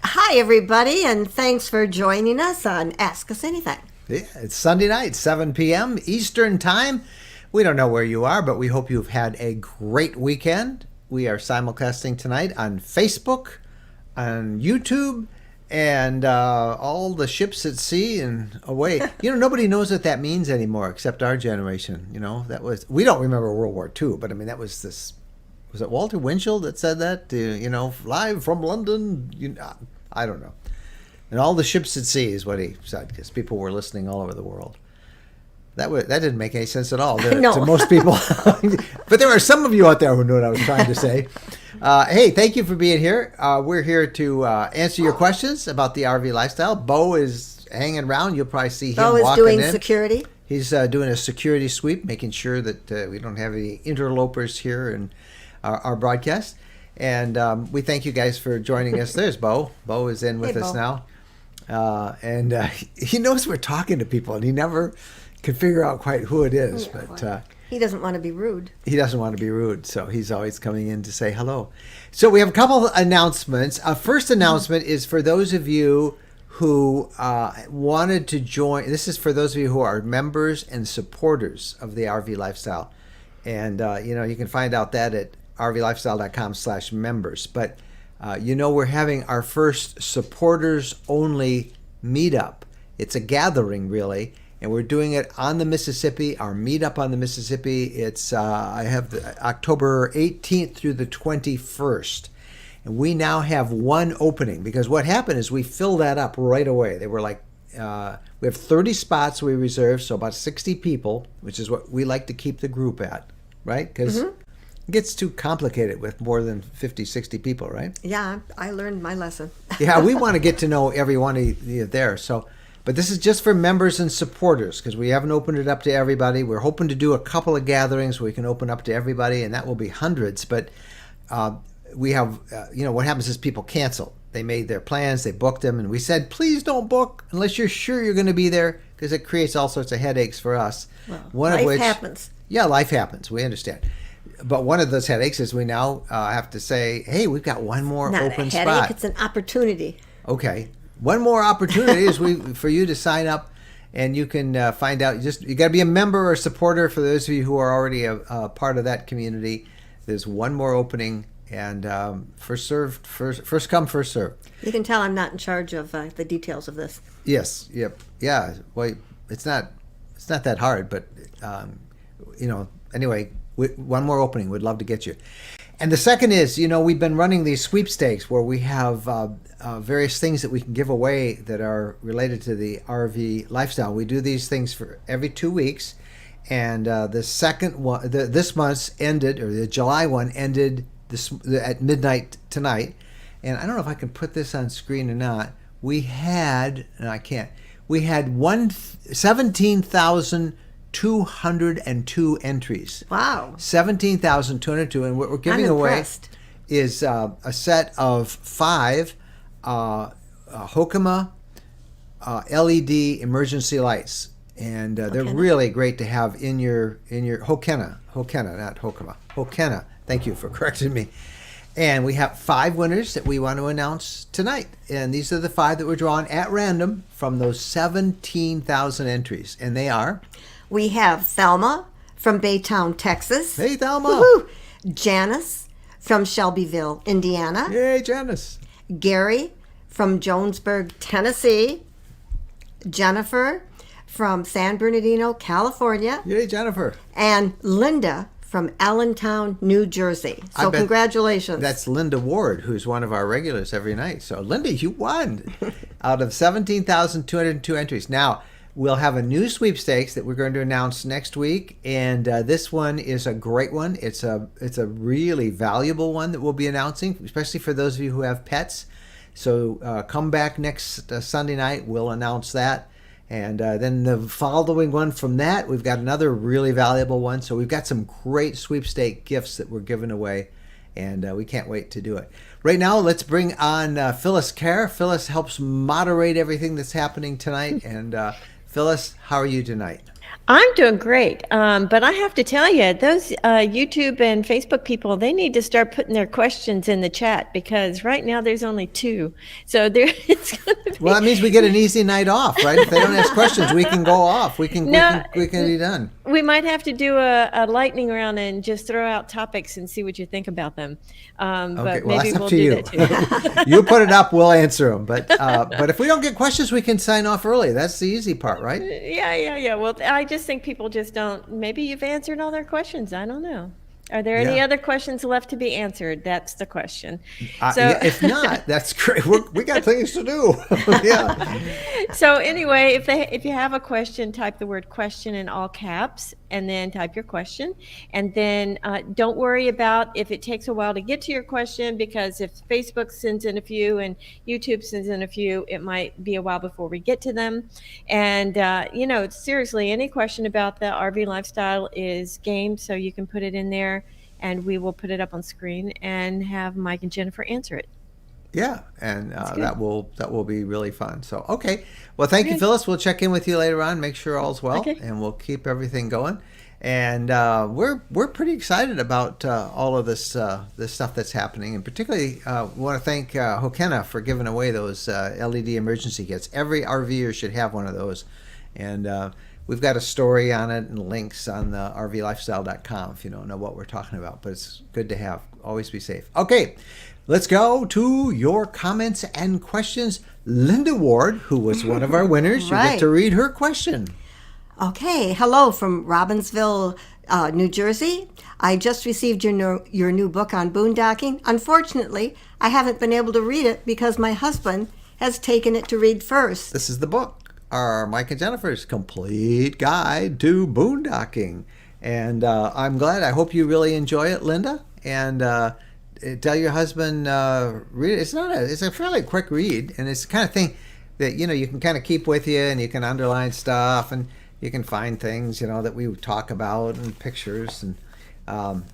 Hi, everybody, and thanks for joining us on Ask Us Anything. Yeah, it's Sunday night, 7 p.m. Eastern Time. We don't know where you are, but we hope you've had a great weekend. We are simulcasting tonight on Facebook, on YouTube, and all the ships at sea and away. Nobody knows what that means anymore except our generation. We don't remember World War II, but I mean, that was this. Was it Walter Winchell that said that? Live from London. I don't know. And all the ships at sea is what he said, because people were listening all over the world. That didn't make any sense at all to most people. But there are some of you out there who know what I was trying to say. Hey, thank you for being here. We're here to answer your questions about the RV lifestyle. Bo is hanging around. You'll probably see him walking in. Bo is doing security. He's doing a security sweep, making sure that we don't have any interlopers here in our broadcast. And we thank you guys for joining us. There's Bo. Bo is in with us now. And he knows we're talking to people, and he never can figure out quite who it is. Yeah, but he doesn't want to be rude. He doesn't want to be rude, so he's always coming in to say hello. So we have a couple of announcements. First announcement is for those of you who wanted to join. This is for those of you who are members and supporters of the RV Lifestyle. And, you can find out that at rvlifestyle.com/members. But, we're having our first supporters-only meetup. It's a gathering, really, and we're doing it on the Mississippi, our meetup on the Mississippi. It's, I have October 18th through the 21st. And we now have one opening, because what happened is we filled that up right away. They were like, we have 30 spots we reserved, so about 60 people, which is what we like to keep the group at, right? Because it gets too complicated with more than 50, 60 people, right? Yeah, I learned my lesson. Yeah, we want to get to know every one of you there. So, but this is just for members and supporters, because we haven't opened it up to everybody. We're hoping to do a couple of gatherings where we can open up to everybody, and that will be hundreds. But we have, what happens is people cancel. They made their plans, they booked them, and we said, please don't book unless you're sure you're going to be there, because it creates all sorts of headaches for us. Well, life happens. Yeah, life happens. We understand. But one of those headaches is we now have to say, hey, we've got one more open spot. Not a headache, it's an opportunity. Okay. One more opportunity is for you to sign up, and you can find out. You got to be a member or a supporter. For those of you who are already a part of that community, there's one more opening, and first come, first serve. You can tell I'm not in charge of the details of this. Yes. Yep. Yeah. Well, it's not that hard, but anyway. One more opening. We'd love to get you. And the second is, we've been running these sweepstakes where we have various things that we can give away that are related to the RV lifestyle. We do these things for every 2 weeks. And the second one, this month's ended, or the July one ended at midnight tonight. And I don't know if I can put this on screen or not. We had 17,202 entries. Wow. 17,202. And what we're giving away is a set of 5 Hokema LED emergency lights. And they're really great to have in your Hokena, not Hokema. Hokena. Thank you for correcting me. And we have 5 winners that we want to announce tonight. And these are the 5 that were drawn at random from those 17,000 entries. And they are... We have Thelma from Baytown, Texas. Hey, Thelma. Woo-hoo. Janice from Shelbyville, Indiana. Yay, Janice. Gary from Jonesburg, Tennessee. Jennifer from San Bernardino, California. Yay, Jennifer. And Linda from Allentown, New Jersey. So congratulations. That's Linda Ward, who's one of our regulars every night. So Linda, you won out of 17,202 entries. Now, we'll have a new sweepstakes that we're going to announce next week, and this one is a great one. It's a really valuable one that we'll be announcing, especially for those of you who have pets. So come back next Sunday night. We'll announce that. And then the following one from that, we've got another really valuable one. So we've got some great sweepstake gifts that we're giving away, and we can't wait to do it. Right now, let's bring on Phyllis Kerr. Phyllis helps moderate everything that's happening tonight. And Phyllis, how are you tonight? I'm doing great, but I have to tell you, those YouTube and Facebook people, they need to start putting their questions in the chat because right now there's only 2. So there, it's going to be... Well, that means we get an easy night off, right? If they don't ask questions, we can go off. We can be done. We might have to do a lightning round and just throw out topics and see what you think about them. But maybe we'll do that too. You put it up, we'll answer them. But if we don't get questions, we can sign off early. That's the easy part, right? Yeah. Well, I just think people just don't. Maybe you've answered all their questions. I don't know. Are there any other questions left to be answered? That's the question. If not, that's great. We got things to do. Yeah. So anyway, if you have a question, type the word question in all caps and then type your question. And then don't worry about if it takes a while to get to your question, because if Facebook sends in a few and YouTube sends in a few, it might be a while before we get to them. And, seriously, any question about the RV lifestyle is game, so you can put it in there. And we will put it up on screen and have Mike and Jennifer answer it. Yeah, and that will be really fun. So, okay. Well, thank you, Phyllis. We'll check in with you later on, make sure all's well, and we'll keep everything going. And we're pretty excited about all of this stuff that's happening. And particularly, we want to thank Hokena for giving away those LED emergency kits. Every RVer should have one of those. And we've got a story on it and links on the rvlifestyle.com if you don't know what we're talking about. But it's good to have. Always be safe. Okay, let's go to your comments and questions. Linda Ward, who was one of our winners, you get to read her question. Okay, hello from Robbinsville, New Jersey. I just received your new book on boondocking. Unfortunately, I haven't been able to read it because my husband has taken it to read first. This is the book. Our Mike and Jennifer's Complete Guide to Boondocking. And I'm glad. I hope you really enjoy it, Linda. And tell your husband, read it. It's a fairly quick read. And it's the kind of thing that, you can kind of keep with you, and you can underline stuff, and you can find things, that we talk about, and pictures. And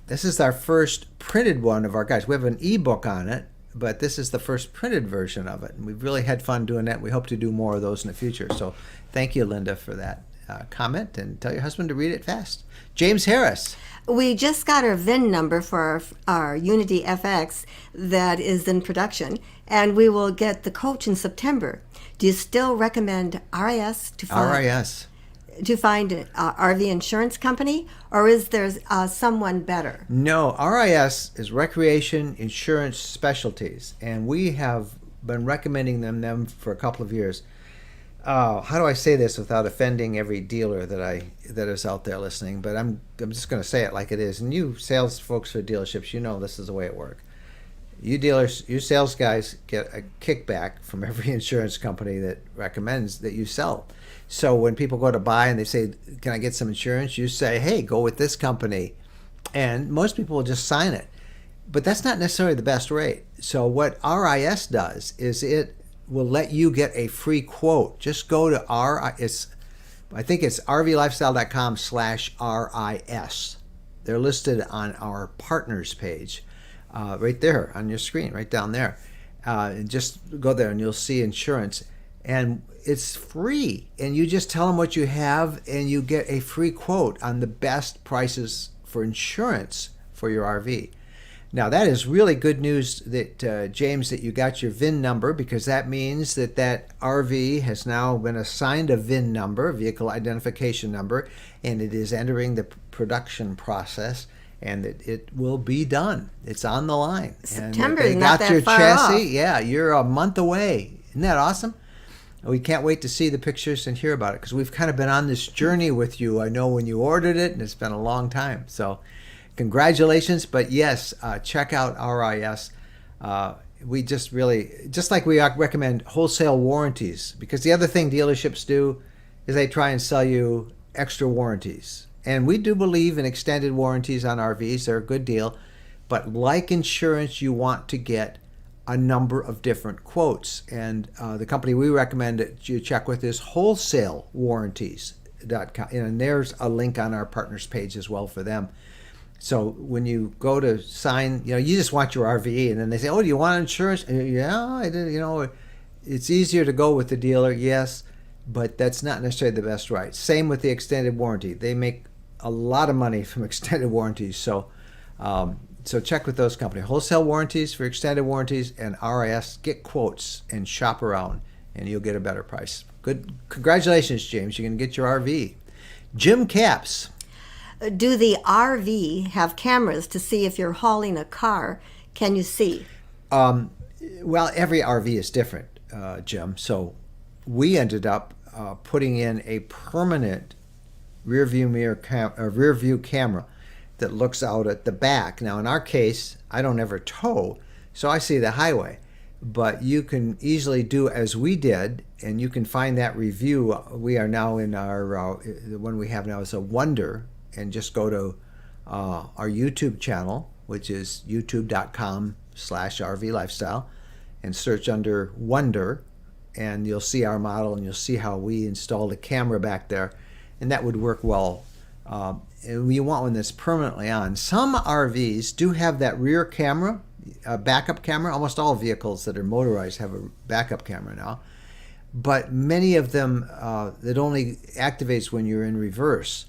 this is our first printed one of our guides. We have an ebook on it, but this is the first printed version of it. And we've really had fun doing that. We hope to do more of those in the future. So thank you, Linda, for that comment. And tell your husband to read it fast. James Harris. We just got our VIN number for our Unity FX that is in production, and we will get the coach in September. Do you still recommend RIS to find? RIS. To find an RV insurance company, or is there someone better? No, RIS is Recreation Insurance Specialties, and we have been recommending them for a couple of years. How do I say this without offending every dealer that is out there listening? But I'm just going to say it like it is. And you sales folks for dealerships, this is the way it works. You dealers, you sales guys get a kickback from every insurance company that recommends that you sell. So when people go to buy and they say, can I get some insurance? You say, hey, go with this company. And most people will just sign it. But that's not necessarily the best rate. So what RIS does is it will let you get a free quote. Just go to I think it's rvlifestyle.com/RIS. They're listed on our partners page right there on your screen, right down there. And just go there and you'll see insurance. And it's free, and you just tell them what you have, and you get a free quote on the best prices for insurance for your RV. Now, that is really good news that, James, that you got your VIN number, because that means that RV has now been assigned a VIN number, vehicle identification number, and it is entering the production process, and it will be done. It's on the line. September is not that far off. Yeah, you're a month away. Isn't that awesome? We can't wait to see the pictures and hear about it, because we've kind of been on this journey with you. I know when you ordered it, and it's been a long time. So congratulations. But yes, check out RIS. We just like we recommend wholesale warranties, because the other thing dealerships do is they try and sell you extra warranties. And we do believe in extended warranties on RVs. They're a good deal. But like insurance, you want to get a number of different quotes, and the company we recommend that you check with is wholesalewarranties.com, and there's a link on our partners page as well for them. So when you go to sign, you just want your RV, and then they say, oh, do you want insurance? Yeah, I did. It's easier to go with the dealer, yes, but that's not necessarily the best ride. Same with the extended warranty. They make a lot of money from extended warranties. So so check with those companies. Wholesale warranties for extended warranties and RIS. Get quotes and shop around, and you'll get a better price. Good. Congratulations, James. You're going to get your RV. Jim Caps. Do the RV have cameras to see if you're hauling a car? Can you see? Well, every RV is different, Jim. So we ended up putting in a permanent rear view camera that looks out at the back. Now, in our case, I don't ever tow, so I see the highway. But you can easily do as we did, and you can find that review. We are now in our, the one we have now is a Wonder, and just go to our YouTube channel, which is youtube.com/RV Lifestyle, and search under Wonder, and you'll see our model, and you'll see how we installed a camera back there, and that would work well. And you want one that's permanently on. Some RVs do have that rear camera, a backup camera. Almost all vehicles that are motorized have a backup camera now, but many of them that only activates when you're in reverse.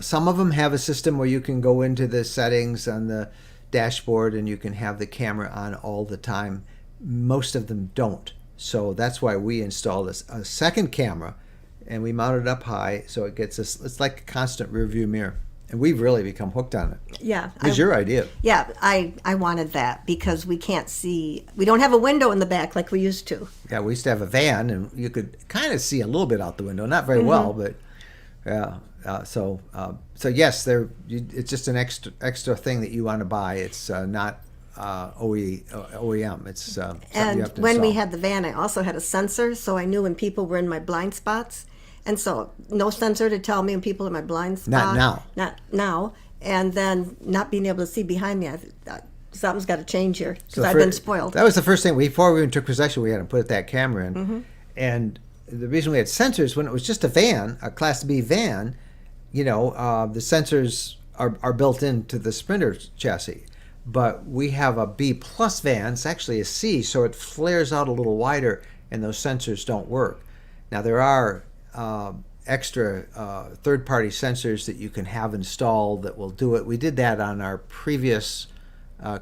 Some of them have a system where you can go into the settings on the dashboard and you can have the camera on all the time. Most of them don't. So that's why we installed a second camera, and we mounted it up high so it gets us, it's like a constant rear view mirror. And we've really become hooked on it. Yeah. It was your idea. Yeah, I wanted that because we can't see, we don't have a window in the back like we used to. Yeah, we used to have a van, and you could kind of see a little bit out the window. Not very well, but yeah. So yes, it's just an extra thing that you want to buy. It's not OEM. It's something and you have to when we install. had the van, I also had a sensor, so I knew when people were in my blind spots. And so no sensor to tell me when people in my blind spot. Not now. Not now. And then not being able to see behind me. I thought, something's got to change here because I've been spoiled. That was the first thing. Before we even took possession, we had to put that camera in. And the reason we had sensors, when it was just a van, a Class B van, the sensors are built into the Sprinter chassis. But we have a B plus van. It's actually a C, so it flares out a little wider, and those sensors don't work. Now, there are extra third-party sensors that you can have installed that will do it. We did that on our previous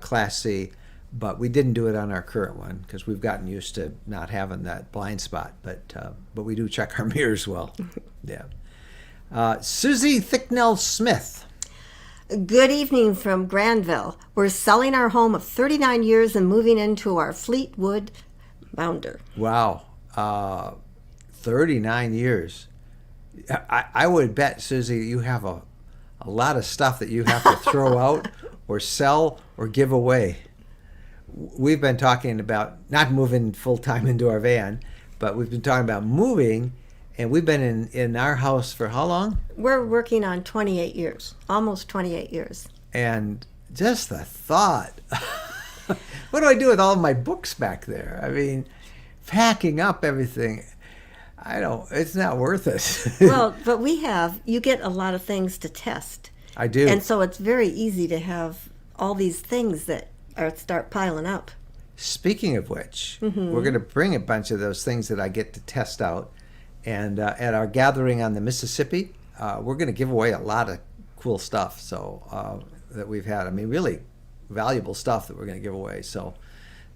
Class C, but we didn't do it on our current one because we've gotten used to not having that blind spot. But we do check our mirrors well. Yeah. Susie Thicknell Smith. Good evening from Granville. We're selling our home of 39 years and moving into our Fleetwood Bounder. Wow. 39 years. I would bet, Susie, you have a lot of stuff that you have to throw out or sell or give away. We've been talking about not moving full-time into our van, but we've been talking about moving, and we've been in our house for how long? We're working on 28 years, almost 28 years. And just the thought, what do I do with all of my books back there? I mean, packing up everything. It's not worth it. Well, but you get a lot of things to test. I do. And so it's very easy to have all these things that start piling up. Speaking of which, we're going to bring a bunch of those things that I get to test out. And at our gathering on the Mississippi, we're going to give away a lot of cool stuff that we've had. I mean, really valuable stuff that we're going to give away. So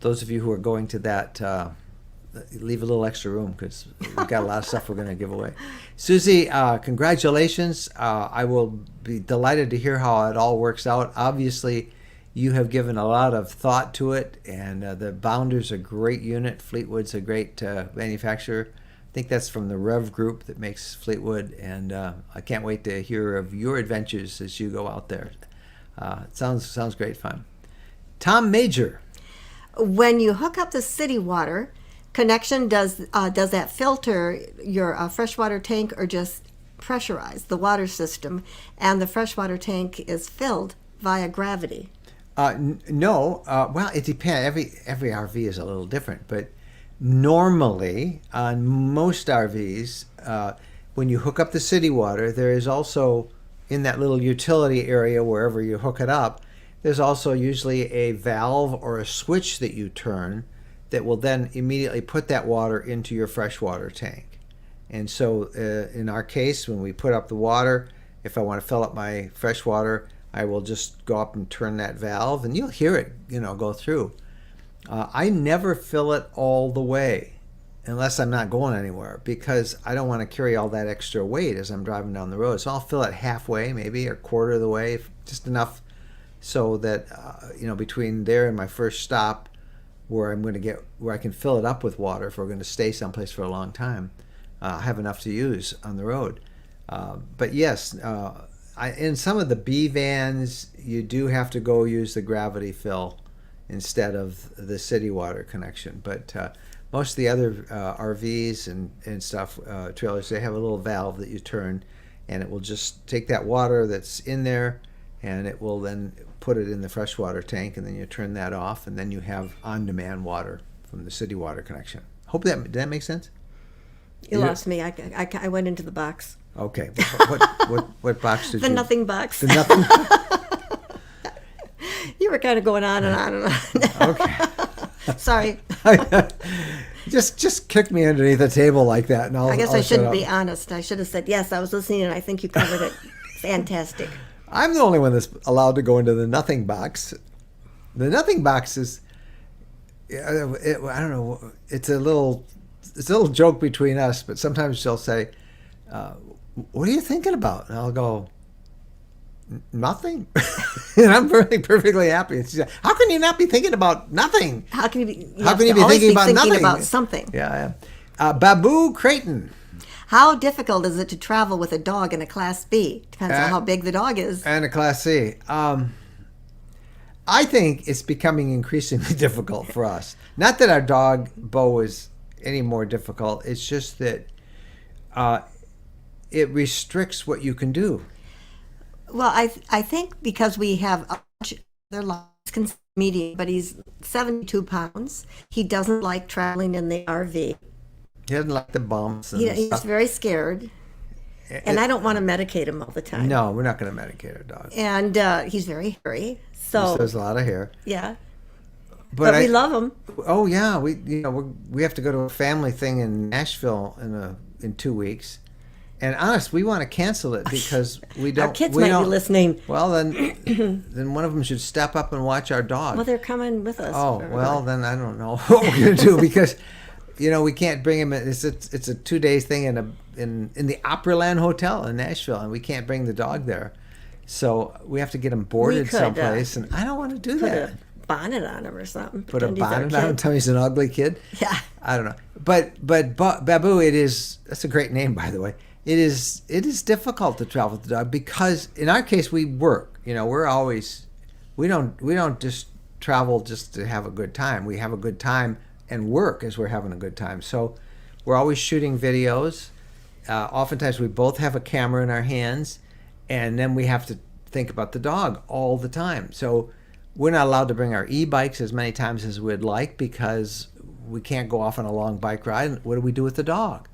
those of you who are going to that, leave a little extra room because we've got a lot of stuff we're going to give away. Susie, congratulations. I will be delighted to hear how it all works out. Obviously, you have given a lot of thought to it, and the Bounder's a great unit. Fleetwood's a great manufacturer. I think that's from the Rev Group that makes Fleetwood, and I can't wait to hear of your adventures as you go out there. It sounds great fun. Tom Major. When you hook up the city water connection, does that filter your freshwater tank or just pressurize the water system, and the freshwater tank is filled via gravity? No. Well, it depends. Every RV is a little different, but normally on most RVs, when you hook up the city water, there is also in that little utility area wherever you hook it up, there's also usually a valve or a switch that you turn that will then immediately put that water into your freshwater tank. And so in our case, when we put up the water, if I want to fill up my fresh water, I will just go up and turn that valve, and you'll hear it, go through. I never fill it all the way unless I'm not going anywhere, because I don't want to carry all that extra weight as I'm driving down the road. So I'll fill it halfway, maybe, or quarter of the way, just enough so that between there and my first stop, where I can fill it up with water if we're going to stay someplace for a long time, I have enough to use on the road. But yes, in some of the B vans, you do have to go use the gravity fill instead of the city water connection. But most of the other RVs and stuff, trailers, they have a little valve that you turn, and it will just take that water that's in there, and it will then put it in the freshwater tank, and then you turn that off, and then you have on-demand water from the city water connection. Did that make sense? You lost me. I went into the box. Okay. What box did the you? The nothing box. The nothing. You were kind of going on and on and on. Okay. Sorry. Just kick me underneath the table like that, and I guess I'll I shouldn't shut be up. honest. I should have said, yes, I was listening, and I think you covered it. Fantastic. I'm the only one that's allowed to go into the nothing box. The nothing box is, I don't know, it's a little joke between us, but sometimes she'll say, what are you thinking about? And I'll go, nothing. And I'm perfectly happy. And she said, how can you not be thinking about nothing? How can you be, How can you be thinking about nothing? about something? Yeah. Babu Creighton. How difficult is it to travel with a dog in a Class B? Depends on how big the dog is. And a Class C. I think it's becoming increasingly difficult for us. Not that our dog, Bo, is any more difficult. It's just that it restricts what you can do. Well, I think because we have other lives, medium, but he's 72 pounds. He doesn't like traveling in the RV. He doesn't like the bumps and He's stuff. very scared. And I don't want to medicate him all the time. No, we're not going to medicate our dog. And he's very hairy. So There's a lot of hair. yeah. But we love him. Oh yeah, we have to go to a family thing in Nashville in 2 weeks. And honest, we want to cancel it because we don't. Our kids we might don't, be listening. Well, then one of them should step up and watch our dog. Well, they're coming with us. Oh well, then I don't know what we're gonna do because we can't bring him. It's a 2-day thing in the Opryland Hotel in Nashville, and we can't bring the dog there. So we have to get him boarded someplace, and I don't want to do Put that. a bonnet on him or something. Put a Pretend he's our bonnet on him, kid. tell me he's an ugly kid. Yeah. I don't know, but Babu, that's a great name, by the way. It is difficult to travel with the dog because in our case we work. We don't just travel just to have a good time. We have a good time and work as we're having a good time. So we're always shooting videos. Oftentimes we both have a camera in our hands, and then we have to think about the dog all the time. So we're not allowed to bring our e-bikes as many times as we'd like because we can't go off on a long bike ride. What do we do with the dog?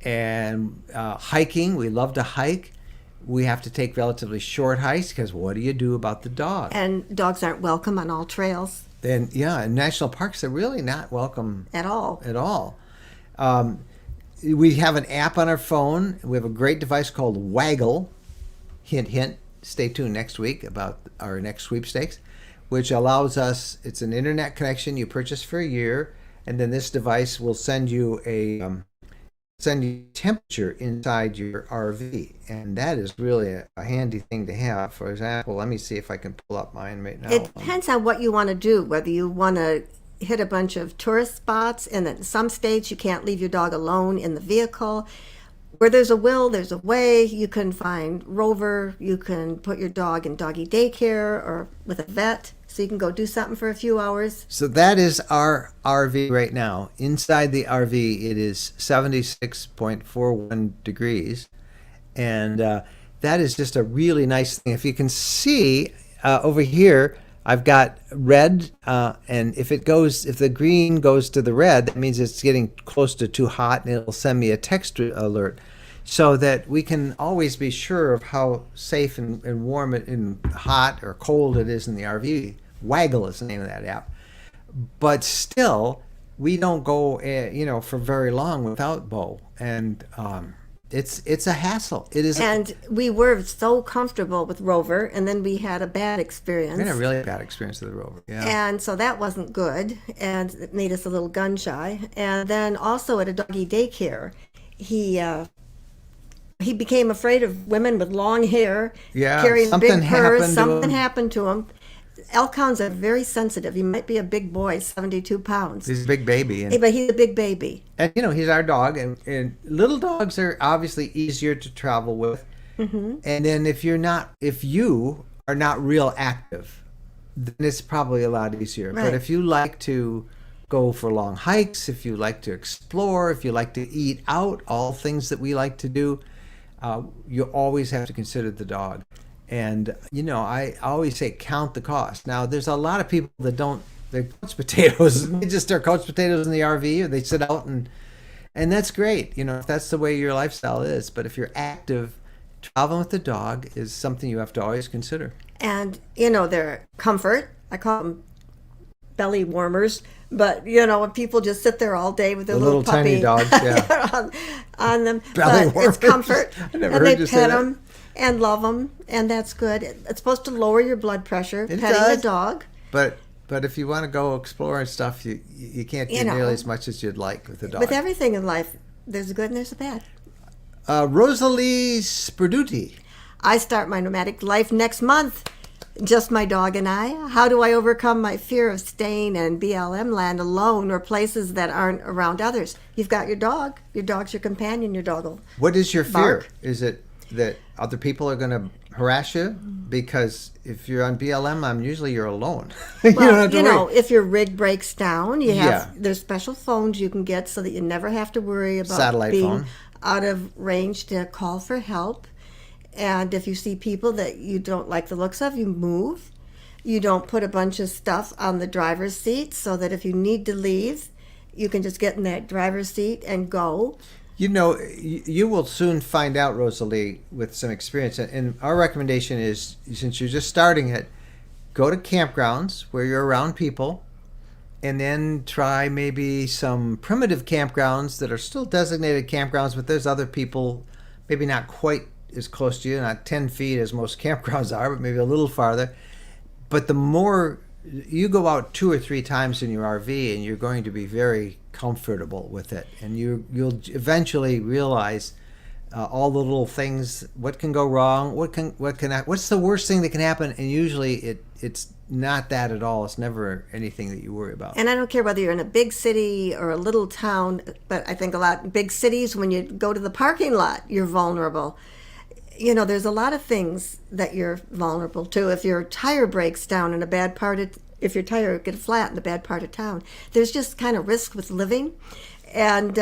And hiking, we love to hike. We have to take relatively short hikes because what do you do about the dog? And dogs aren't welcome on all trails And in national parks, they're really not welcome at all. at all. We have an app on our phone. We have a great device called Waggle. Hint, hint. Stay tuned next week about our next sweepstakes, which allows us, it's an internet connection you purchase for a year, and then this device will send you temperature inside your RV, and that is really a handy thing to have. For example, let me see if I can pull up mine right now. It depends on what you want to do, whether you want to hit a bunch of tourist spots, and in some states you can't leave your dog alone in the vehicle. Where there's a will, there's a way. You can find Rover, you can put your dog in doggy daycare or with a vet, so you can go do something for a few hours. So that is our RV right now. Inside the RV, it is 76.41 degrees. And that is just a really nice thing. If you can see over here, I've got red, and if the green goes to the red, that means it's getting close to too hot, and it'll send me a text alert, so that we can always be sure of how safe and warm and hot or cold it is in the RV. Waggle is the name of that app. But still, we don't go, for very long without Bo, and it's a hassle. It is. And we were so comfortable with Rover, and then we had a bad experience. We had a really bad experience with the Rover. Yeah. And so that wasn't good, and it made us a little gun shy. And then also at a doggy daycare, he became afraid of women with long hair, Yeah, carrying something big happened purse. to Something him. happened to him. Elk hounds are very sensitive. He might be a big boy, 72 pounds. He's a big baby, and But he's a big baby. he's our dog, and little dogs are obviously easier to travel with. And then if you are not real active, then it's probably a lot easier. But Right. if you like to go for long hikes, if you like to explore, if you like to eat out, all things that we like to do, you always have to consider the dog. And, I always say count the cost. Now, there's a lot of people that don't, they're couch potatoes. They just are couch potatoes in the RV, or they sit out, and that's great, if that's the way your lifestyle is. But if you're active, traveling with the dog is something you have to always consider. And, their comfort. I call them belly warmers. But, when people just sit there all day with their The little little puppy tiny dogs, yeah. on them. Belly But it's warmers. comfort. I never and heard they you say pet that. them and love them, and that's good. It's supposed to lower your blood pressure, It petting does. the dog. But if you want to go explore and stuff, you can't do nearly as much as you'd like with the dog. With everything in life, there's a good and there's a bad. Rosalie Sperduti. I start my nomadic life next month. Just my dog and I. How do I overcome my fear of staying in BLM land alone or places that aren't around others? You've got your dog. Your dog's your companion. Your dog will. What is your fear? Bark. Is it that other people are going to harass you? Because if you're on BLM, usually you're alone. You don't have to worry. If your rig breaks down, Yeah. there's special phones you can get so that you never have to worry about Satellite being phone. out of range to call for help. And if you see people that you don't like the looks of, you move. You don't put a bunch of stuff on the driver's seat so that if you need to leave, you can just get in that driver's seat and go. You will soon find out, Rosalie, with some experience. And our recommendation is, since you're just starting it, go to campgrounds where you're around people, and then try maybe some primitive campgrounds that are still designated campgrounds, but there's other people, maybe not quite as close to you, not 10 feet as most campgrounds are, but maybe a little farther. But the more you go out 2 or 3 times in your RV, and you're going to be very comfortable with it, and you'll eventually realize all the little things, what can go wrong, what's the worst thing that can happen, and usually it's not that at all. It's never anything that you worry about. And I don't care whether you're in a big city or a little town, but I think a lot in big cities, when you go to the parking lot, you're vulnerable. There's a lot of things that you're vulnerable to. If your tire breaks down in a bad part of, if your tire gets flat in a bad part of town, there's just kind of risk with living. And,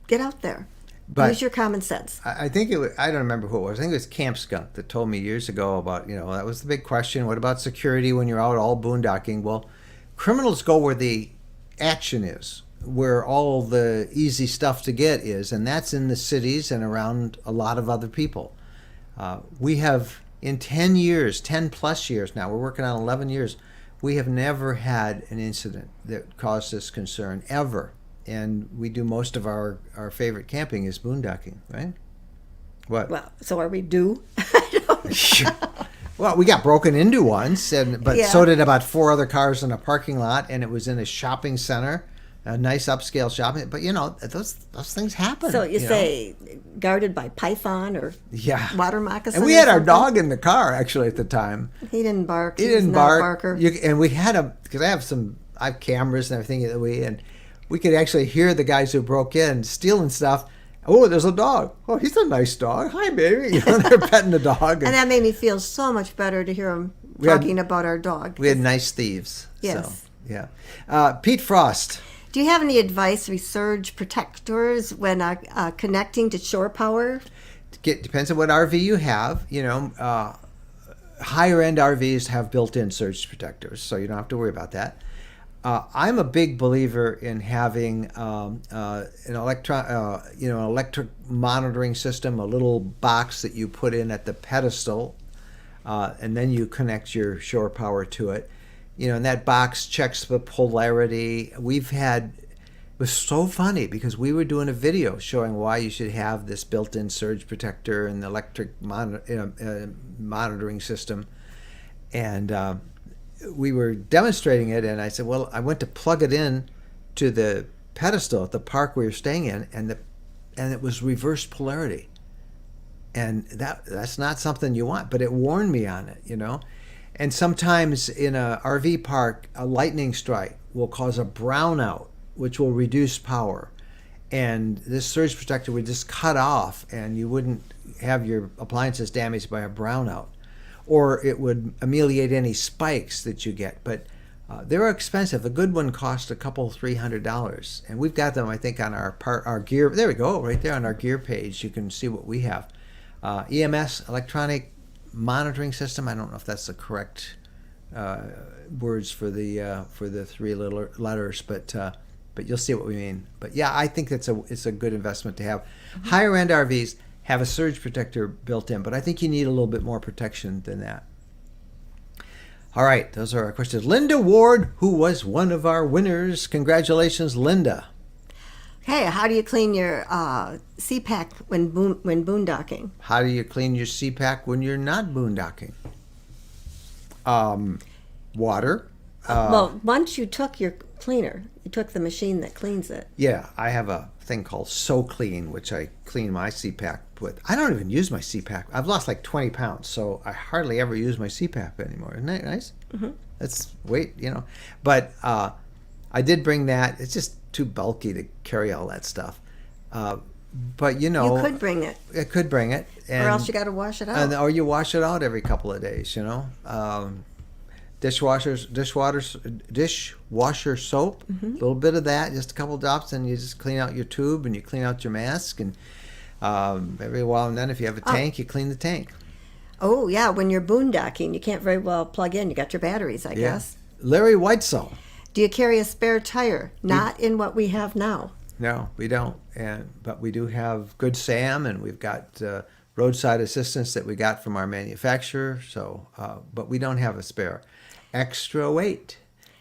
get out there. But use your common sense. I think I don't remember who it was. I think it was Camp Skunk that told me years ago about, that was the big question. What about security when you're out all boondocking? Well, criminals go where the action is, where all the easy stuff to get is, and that's in the cities and around a lot of other people. We have, in 10 years, 10 plus years now, we're working on 11 years, we have never had an incident that caused us concern, ever. And we do most of our favorite camping is boondocking, right? What? Well, so are we due? Well, we got broken into once, but Yeah. so did about 4 other cars in a parking lot, and it was in a shopping center, a nice upscale shopping. But those things happen. So you know? say guarded by python or Yeah. water moccasin. And we or had our something? dog in the car actually at the time. He didn't bark. He was didn't not a bark. barker. And we had him because I have cameras and everything that and we could actually hear the guys who broke in stealing stuff. Oh, there's a dog. Oh, he's a nice dog. Hi, baby. They're petting the dog. And that made me feel so much better to hear him talking about our dog. We had nice thieves. Yes. So, yeah. Pete Frost. Do you have any advice for surge protectors when connecting to shore power? Depends on what RV you have. Higher end RVs have built-in surge protectors, so you don't have to worry about that. I'm a big believer in having an electric monitoring system, a little box that you put in at the pedestal, and then you connect your shore power to it. And that box checks the polarity. It was so funny because we were doing a video showing why you should have this built-in surge protector and the electric monitoring system. And we were demonstrating it, and I said, well, I went to plug it in to the pedestal at the park we were staying in, and it was reverse polarity. And that's not something you want, but it warned me on it, And sometimes in a RV park, a lightning strike will cause a brownout, which will reduce power. And this surge protector would just cut off, and you wouldn't have your appliances damaged by a brownout. Or it would ameliorate any spikes that you get. But they're expensive. A good one costs $200-300. And we've got them, I think, on our gear. There we go, right there on our gear page. You can see what we have. EMS, electronic monitoring system. I don't know if that's the correct words for the three little letters, but you'll see what we mean. But yeah, I think it's a good investment to have. Mm-hmm. Higher end RVs have a surge protector built in, but I think you need a little bit more protection than that. All right, those are our questions. Linda Ward, who was one of our winners. Congratulations, Linda. Hey, how do you clean your CPAP when boondocking? How do you clean your CPAP when you're not boondocking? Water. Well, once you took your cleaner, you took the machine that cleans it. Yeah, I have a thing called So Clean, which I clean my CPAP with. I don't even use my CPAP. I've lost like 20 pounds, so I hardly ever use my CPAP anymore. Isn't that nice? Mm-hmm. That's weight, But I did bring that. It's just too bulky to carry all that stuff. But you could bring it. I could bring it, or else you got to wash it out. Or you wash it out every couple of days. Dishwasher soap, a little bit of that, just a couple drops, and you just clean out your tube and you clean out your mask. And every while and then, if you have a tank, you clean the tank. Oh yeah, when you're boondocking, you can't very well plug in. You got your batteries, I guess. Larry Whitesell. Do you carry a spare tire? Not in what we have now. No, we don't. But we do have Good Sam, and we've got roadside assistance that we got from our manufacturer. So, but we don't have a spare. Extra weight.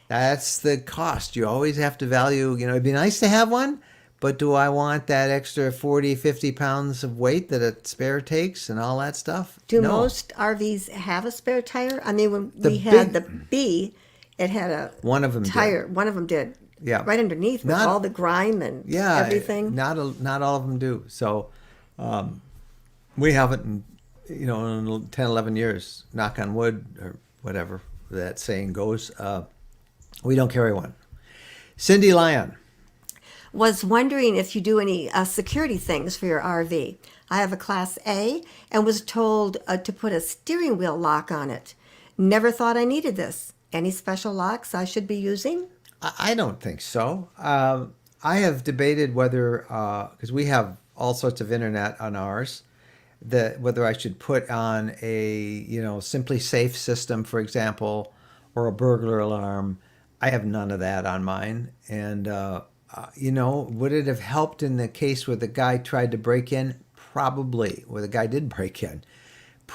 That's the cost. You always have to value, it'd be nice to have one, but do I want that extra 40, 50 pounds of weight that a spare takes and all that stuff? Do No. most RVs have a spare tire? I mean, when we had the B, it had one of them tire. did. One of them did. Yeah. Right underneath with all the grime and everything. Not all of them do. So we haven't, in 10, 11 years, knock on wood or whatever that saying goes, we don't carry one. Cindy Lyon. Was wondering if you do any security things for your RV. I have a Class A and was told to put a steering wheel lock on it. Never thought I needed this. Any special locks I should be using? I don't think so. I have debated whether, because we have all sorts of internet on ours, whether I should put on a Simply Safe system, for example, or a burglar alarm. I have none of that on mine. And would it have helped in the case where the guy tried to break in? Probably. Where the guy did break in.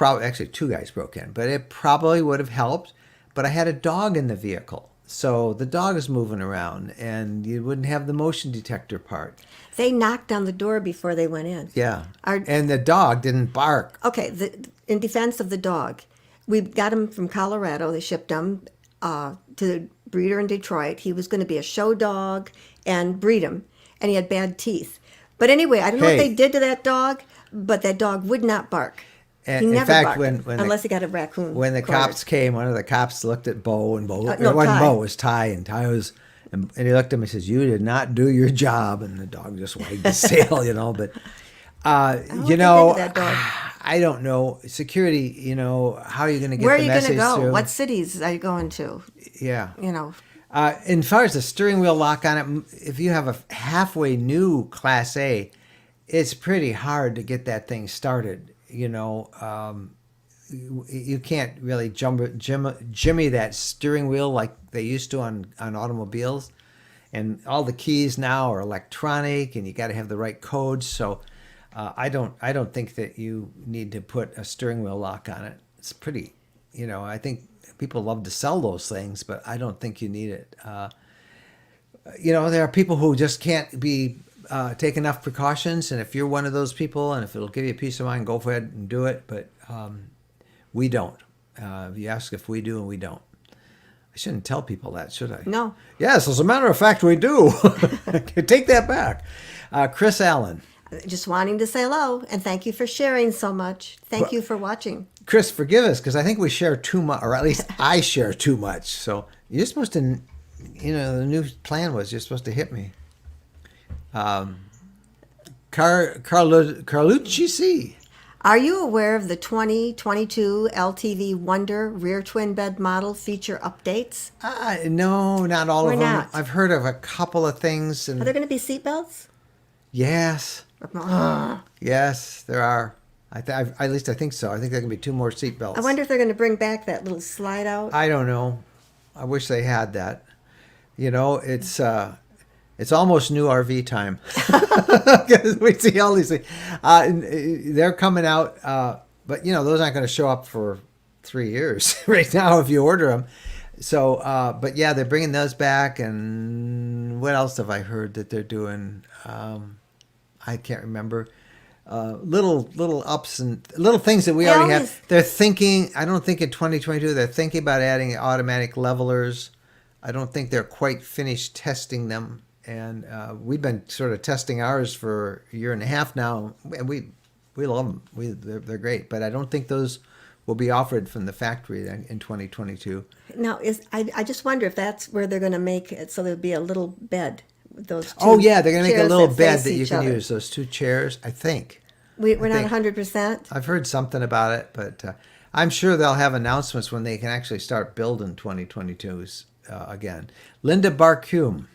Actually, two guys broke in, but it probably would have helped. But I had a dog in the vehicle, so the dog is moving around, and you wouldn't have the motion detector part. They knocked on the door before they went in. Yeah, and the dog didn't bark. Okay, in defense of the dog, we got him from Colorado. They shipped him to the breeder in Detroit. He was going to be a show dog and breed him, and he had bad teeth. But anyway, I don't know what they did to that dog, but that dog would not bark. He never barked unless he got a raccoon. When the cops came, one of the cops looked at Bo, and Bo, no, it wasn't Ty. Bo, it was Ty, and Ty was, and he looked at him and says, "You did not do your job," and the dog just wagged his tail, But that dog. I don't know security. How are you going to get Where are the you going to message go? through? What cities are you going to? Yeah. As far as the steering wheel lock on it, if you have a halfway new Class A, it's pretty hard to get that thing started. You can't really jimmy that steering wheel like they used to on automobiles, and all the keys now are electronic, and you got to have the right codes. So I don't think that you need to put a steering wheel lock on it. It's pretty I think people love to sell those things, but I don't think you need it. There are people who just can't take enough precautions, and if you're one of those people, and if it'll give you peace of mind, go ahead and do it. But we don't. You ask if we do, and we don't. I shouldn't tell people that, should I? No. Yes, as a matter of fact, we do. Take that back. Chris Allen. Just wanting to say hello, and thank you for sharing so much. Thank you for watching. Chris, forgive us, because I think we share too much, or at least I share too much. So you're supposed to, the new plan was you're supposed to hit me. Carlucci C. Are you aware of the 2022 LTV Wonder rear twin bed model feature updates? No, not all Why of them. not? I've heard of a couple of things. Are And there going to be seatbelts? yes, yes, there are. At least I think so. I think there can be 2 more seat belts. I wonder if they're going to bring back that little slide out. I don't know. I wish they had that. It's almost new RV time. We see all these things. They're coming out, but those aren't going to show up for 3 years right now if you order them. So, but yeah, they're bringing those back. And what else have I heard that they're doing? I can't remember. Little ups and little things that we already have. They're thinking. I don't think in 2022 they're thinking about adding automatic levelers. I don't think they're quite finished testing them. And we've been sort of testing ours for a year and a half now, and we love them. They're great, but I don't think those will be offered from the factory in 2022. Now, I just wonder if that's where they're going to make it so there'll be a little bed with those two. Oh yeah, they're going to make a chairs little that bed face that you each can other. use. Those 2 chairs, I think. We're I not think. 100%. I've heard something about it, but I'm sure they'll have announcements when they can actually start building 2022s again. Linda Barcume.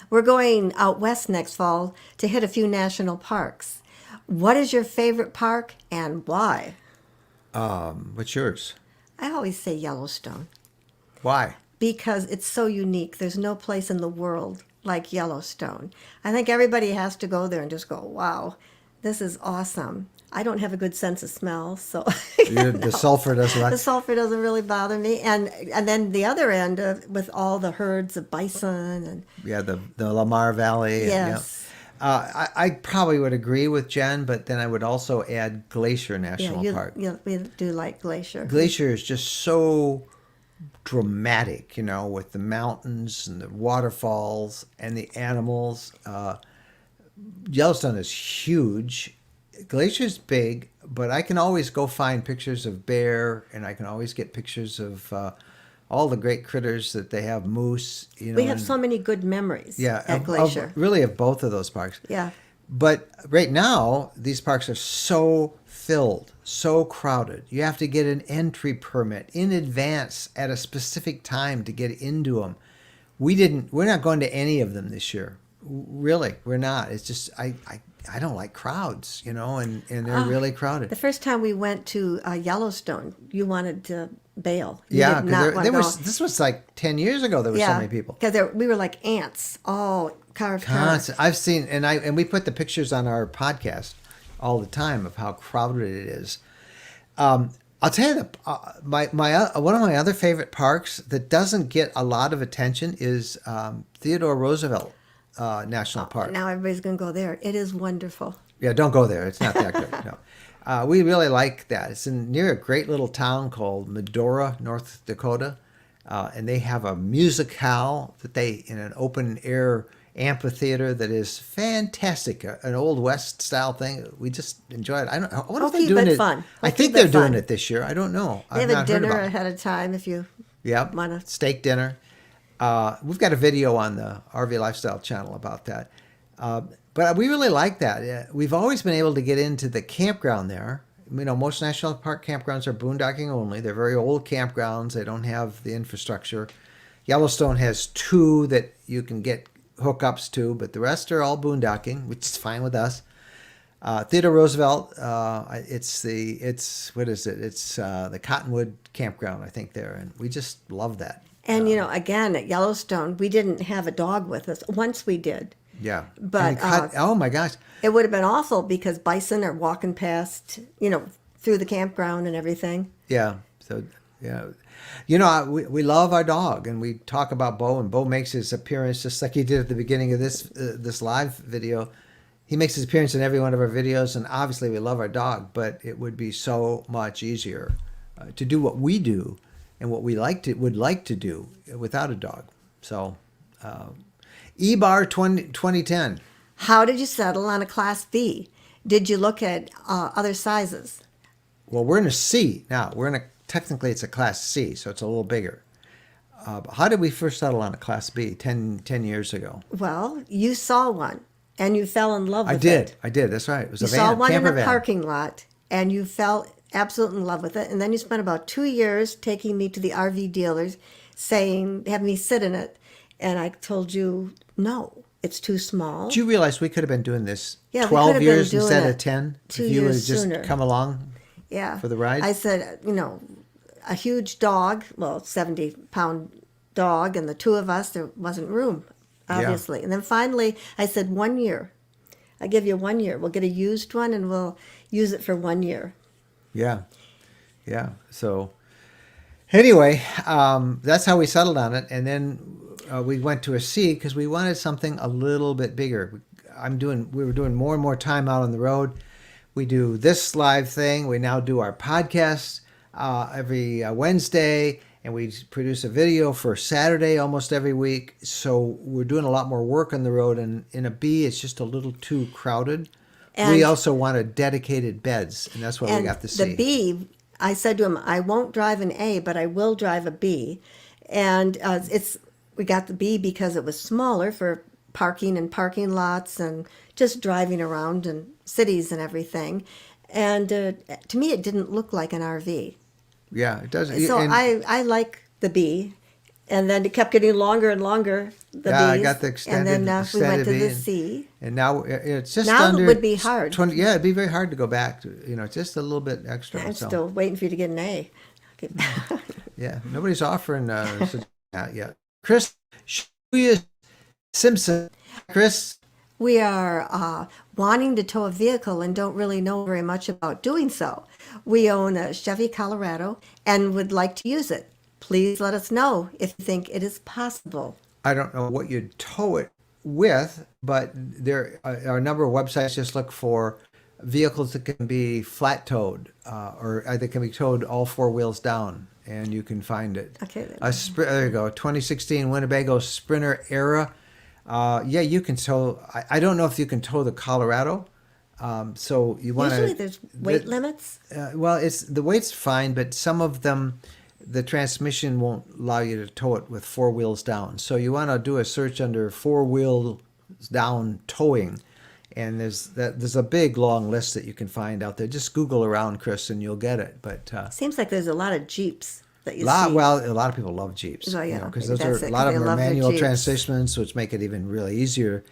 We're going out west next fall to hit a few national parks. What is your favorite park and why? What's yours? I always say Yellowstone Why? because it's so unique. There's no place in the world like Yellowstone. I think everybody has to go there and just go, wow, this is awesome. I don't have a good sense of smell, so The sulfur doesn't. the sulfur doesn't really bother me. And then the other end with all the herds of bison and Yeah, the Lamar Valley. yes. I probably would agree with Jen, but then I would also add Glacier National Park. We do like Glacier. Glacier is just so dramatic, with the mountains and the waterfalls and the animals. Yellowstone is huge. Glacier's big, but I can always go find pictures of bear, and I can always get pictures of all the great critters that they have, moose. We have so many good memories at Glacier. Really of both of those parks. Yeah. But right now, these parks are so filled, so crowded. You have to get an entry permit in advance at a specific time to get into them. We're not going to any of them this year. Really, we're not. It's just I don't like crowds, and they're really crowded. The first time we went to Yellowstone, you wanted to bail. You Yeah, did not want to go. this was like 10 years ago. There were so many people. Because we were like ants, all carved. I've seen, and we put the pictures on our podcast all the time of how crowded it is. I'll tell you, one of my other favorite parks that doesn't get a lot of attention is Theodore Roosevelt National Park. Now everybody's going to go there. It is wonderful. Yeah, don't go there. It's not that good. No, we really like that. It's near a great little town called Medora, North Dakota, and they have a musicale that in an open air amphitheater that is fantastic. An old West style thing. We just enjoy it. I wonder if they're doing it. Fun. I think they're doing it this year. I don't know. They have a dinner ahead of time if you want to. Steak dinner. We've got a video on the RV Lifestyle channel about that. But we really like that. We've always been able to get into the campground there. Most national park campgrounds are boondocking only. They're very old campgrounds. They don't have the infrastructure. Yellowstone has 2 that you can get hookups to, but the rest are all boondocking, which is fine with us. Theodore Roosevelt, it's the Cottonwood campground, I think, there, and we just love that. And again at Yellowstone, we didn't have a dog with us. Once we did. Yeah. But oh my gosh, it would have been awful because bison are walking past, through the campground and everything. yeah. So Yeah. We love our dog, and we talk about Bo, and Bo makes his appearance just like he did at the beginning of this live video. He makes his appearance in every one of our videos, and obviously we love our dog, but it would be so much easier to do what we do and what we would like to do without a dog. So, E-Bar 2010. How did you settle on a Class B? Did you look at other sizes? Well, we're in a C now. Technically it's a Class C, so it's a little bigger. How did we first settle on a Class B 10 years ago? Well, you saw one and you fell in love with it. I did. That's right. It was You a van, saw one in camper a van. parking lot and you fell absolutely in love with it. And then you spent about 2 years taking me to the RV dealers saying, have me sit in it. And I told you, no, it's too small. Did you realize we could have been doing this Yeah, we could 12 have been years doing instead it of 10 2 if you would have years just sooner. come along Yeah. for the ride? I said, a huge dog, well, 70-pound dog, and the two of us, there wasn't room, obviously. And then finally, I said, 1 year. I give you 1 year. We'll get a used one, and we'll use it for 1 year. Yeah. So anyway, that's how we settled on it. And then we went to a C because we wanted something a little bit bigger. We were doing more and more time out on the road. We do this live thing. We now do our podcast every Wednesday, and we produce a video for Saturday almost every week. So we're doing a lot more work on the road, and in a B, it's just a little too crowded. And we also wanted dedicated beds, and that's why we got the C. The B, I said to him, I won't drive an A, but I will drive a B. And we got the B because it was smaller for parking and parking lots and just driving around in cities and everything. And to me, it didn't look like an RV. Yeah, it does. So I like the B, and then it kept getting longer and longer. I Bs, got the extended. and then we went to B, the C. and now it's just Now it under. would be hard. 20, yeah, it'd be very hard to go back to. Just a little bit extra. I'm so. still waiting for you to get an A. Okay. Yeah, nobody's offering that yet. Chris Simpson. Chris. We are wanting to tow a vehicle and don't really know very much about doing so. We own a Chevy Colorado and would like to use it. Please let us know if you think it is possible. I don't know what you'd tow it with, but there are a number of websites. Just look for vehicles that can be flat towed or that can be towed all four wheels down, and you can find it. Okay. There you go. 2016 Winnebago Sprinter Era. Yeah, you can tow. I don't know if you can tow the Colorado. So you want to. Usually there's weight limits. Well, the weight's fine, but some of them, the transmission won't allow you to tow it with four wheels down. So you want to do a search under four wheels down towing, and there's a big long list that you can find out there. Just Google around, Chris, and you'll get it. But Seems like there's a lot of Jeeps that you see. well, a lot of people love Jeeps. Well, yeah, because maybe those that's are it, a lot 'cause of they them are love their manual Jeeps. transmissions, which make it even really easier.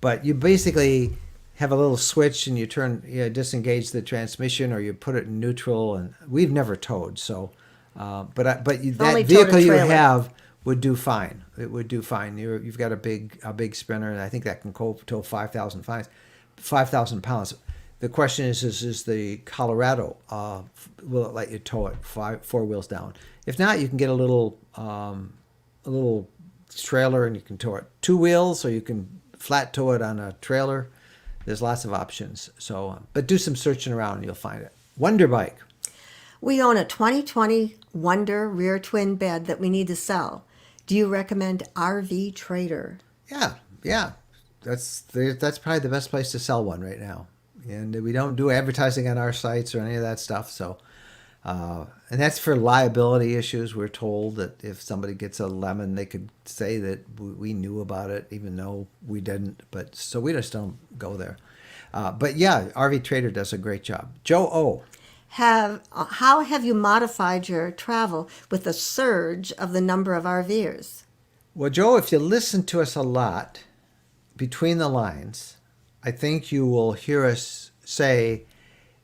But you basically have a little switch and you disengage the transmission, or you put it in neutral. And we've never towed, so but that only vehicle towed a you trailer. have would do fine. It would do fine. You've got a big Sprinter, and I think that can tow 5,000 pounds. The question is the Colorado will it let you tow it four wheels down? If not, you can get a little trailer and you can tow it two wheels, or you can flat tow it on a trailer. There's lots of options. So, but do some searching around and you'll find it. Wonder Bike. We own a 2020 Wonder rear twin bed that we need to sell. Do you recommend RV Trader? Yeah. That's probably the best place to sell one right now. And we don't do advertising on our sites or any of that stuff. So, and that's for liability issues. We're told that if somebody gets a lemon, they could say that we knew about it, even though we didn't. But so we just don't go there. But yeah, RV Trader does a great job. Joe O. How have you modified your travel with the surge of the number of RVers? Well, Joe, if you listen to us a lot between the lines, I think you will hear us say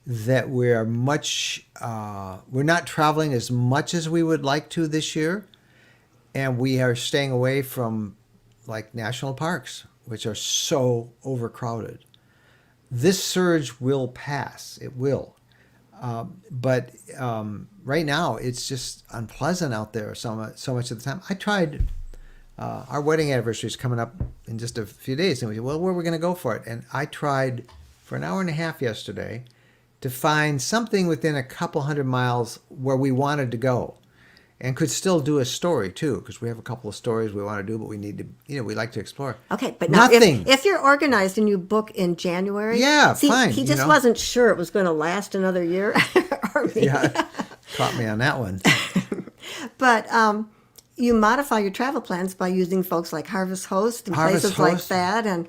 that we're not traveling as much as we would like to this year, and we are staying away from like national parks, which are so overcrowded. This surge will pass. It will. But right now, it's just unpleasant out there so much of the time. I tried. Our wedding anniversary is coming up in just a few days, and we said, well, where are we going to go for it? And I tried for an hour and a half yesterday to find something within a couple 100 miles where we wanted to go, and could still do a story too, because we have a couple of stories we want to do, but we need to, we like to explore. Okay, but now nothing. If you're organized and you book in January, fine. He just wasn't sure it was going to last another year. Or maybe. Yeah, caught me on that one. But you modify your travel plans by using folks like Harvest Host and places like that, and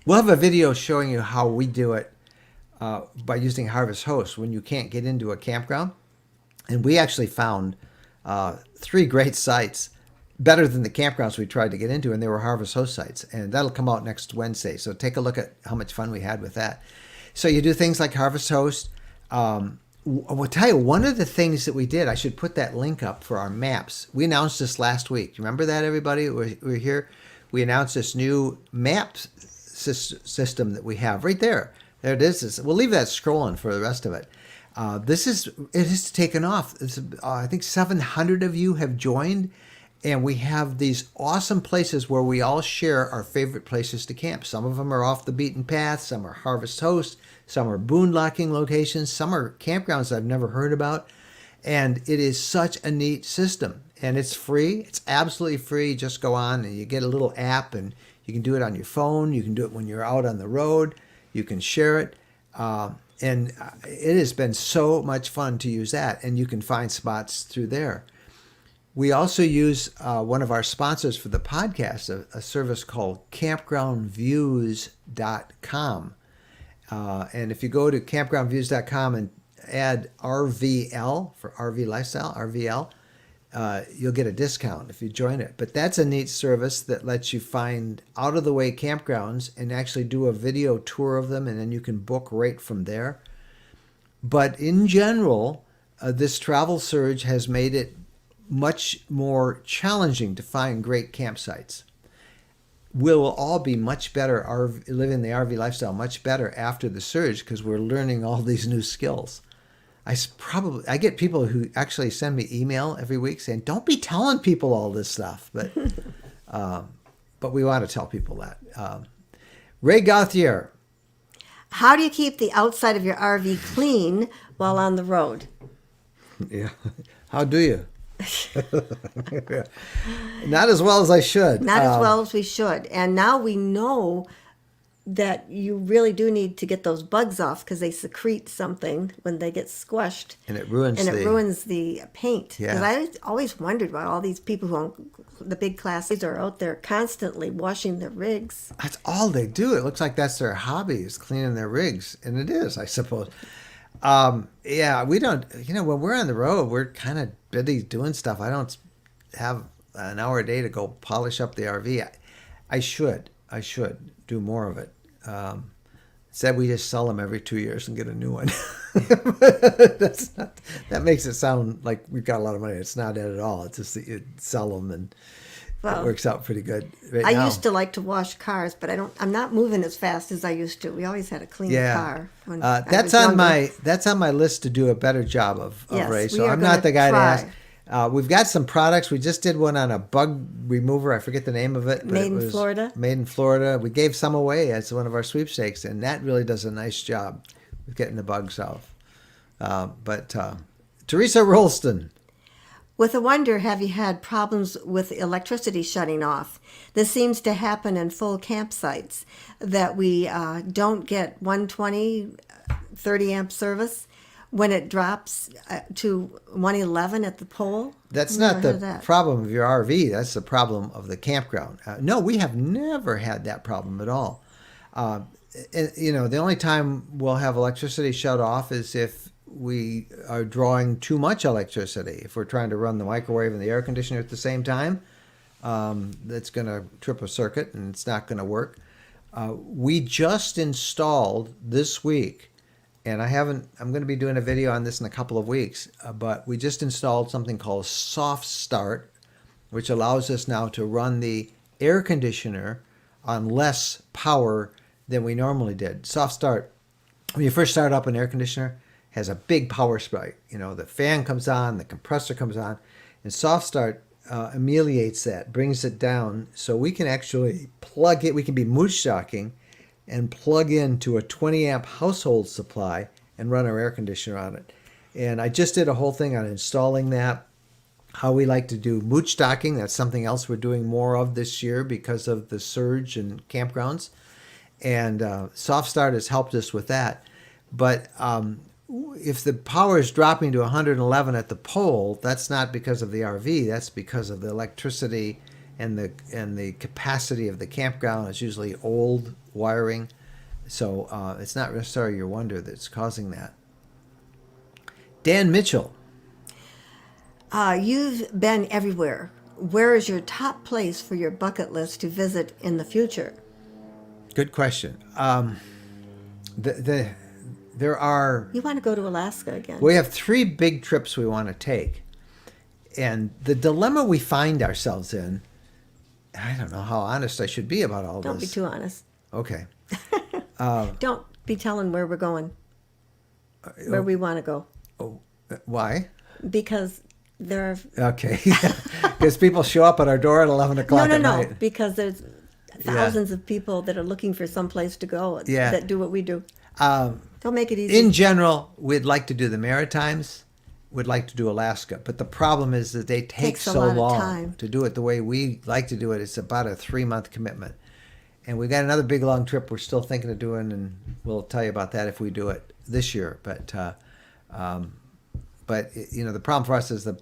we'll have a video showing you how we do it by using Harvest Host when you can't get into a campground. And we actually found 3 great sites, better than the campgrounds we tried to get into, and they were Harvest Host sites. And that'll come out next Wednesday. So take a look at how much fun we had with that. So you do things like Harvest Host. I'll tell you, one of the things that we did, I should put that link up for our maps. We announced this last week. Remember that, everybody? We're here. We announced this new map system that we have right there. There it is. We'll leave that scrolling for the rest of it. It has taken off. I think 700 of you have joined, and we have these awesome places where we all share our favorite places to camp. Some of them are off the beaten path. Some are Harvest Host. Some are boondocking locations. Some are campgrounds I've never heard about. And it is such a neat system. And it's free. It's absolutely free. Just go on and you get a little app, and you can do it on your phone. You can do it when you're out on the road. You can share it. And it has been so much fun to use that. And you can find spots through there. We also use one of our sponsors for the podcast, a service called campgroundviews.com. And if you go to campgroundviews.com and add RVL for RV Lifestyle, RVL, you'll get a discount if you join it. But that's a neat service that lets you find out-of-the-way campgrounds and actually do a video tour of them, and then you can book right from there. But in general, this travel surge has made it much more challenging to find great campsites. We'll all be much better, living the RV lifestyle much better after the surge, because we're learning all these new skills. I get people who actually send me email every week saying, "Don't be telling people all this stuff," but we want to tell people that. Ray Gauthier, how do you keep the outside of your RV clean while on the road? Yeah, how do you? Not as well as I should. Not as well as we should. And now we know that you really do need to get those bugs off, because they secrete something when they get squished. And it ruins the paint. Yeah. Because I always wondered why all these people who own the big classes are out there constantly washing their rigs. That's all they do. It looks like that's their hobby, is cleaning their rigs. And it is, I suppose. Yeah, we don't, when we're on the road, we're kind of busy doing stuff. I don't have an hour a day to go polish up the RV. I should do more of it. Said we just sell them every 2 years and get a new one. That makes it sound like we've got a lot of money. It's not it at all. It's just that you sell them, and it works out pretty good. I used to like to wash cars, but I'm not moving as fast as I used to. We always had a clean car. That's on my list to do a better job of Ray. So I'm not the guy to ask. We've got some products. We just did one on a bug remover. I forget the name of it. But Made in Florida. Made in Florida. We gave some away as one of our sweepstakes, and that really does a nice job with getting the bugs off. But Teresa Rolston. With a wonder, have you had problems with electricity shutting off? This seems to happen in full campsites, that we don't get 120, 30 amp service when it drops to 111 at the pole. That's not the problem of your RV. That's the problem of the campground. No, we have never had that problem at all. The only time we'll have electricity shut off is if we are drawing too much electricity. If we're trying to run the microwave and the air conditioner at the same time, that's going to trip a circuit and it's not going to work. We just installed this week, and I'm going to be doing a video on this in a couple of weeks, but we just installed something called Soft Start, which allows us now to run the air conditioner on less power than we normally did. Soft Start, when you first start up an air conditioner, has a big power spike. You know, the fan comes on, the compressor comes on, and soft start ameliorates that, brings it down, so we can actually plug it. We can be moose shocking and plug into a 20 amp household supply and run our air conditioner on it. And I just did a whole thing on installing that. How we like to do mooch stocking. That's something else we're doing more of this year because of the surge in campgrounds. And Soft Start has helped us with that. But if the power is dropping to 111 at the pole, that's not because of the RV. That's because of the electricity and the capacity of the campground. It's usually old wiring. So it's not necessarily your wonder that's causing that. Dan Mitchell. You've been everywhere. Where is your top place for your bucket list to visit in the future? Good question. There are... You want to go to Alaska again? We have 3 big trips we want to take. And the dilemma we find ourselves in, I don't know how honest I should be about all Don't this. be too honest. Okay. Don't be telling where we're going, where we want to go. Why? Because there are... Okay. Because people show up at our door at 11 o'clock at night. No. Because there's thousands of people that are looking for some place to go that do what we do. Don't make it easy. In general, we'd like to do the Maritimes. We'd like to do Alaska. But the problem is that they take Takes a so lot of long time. to do it the way we like to do it. It's about a 3-month commitment. And we got another big long trip we're still thinking of doing, and we'll tell you about that if we do it this year. But you know, the problem for us is the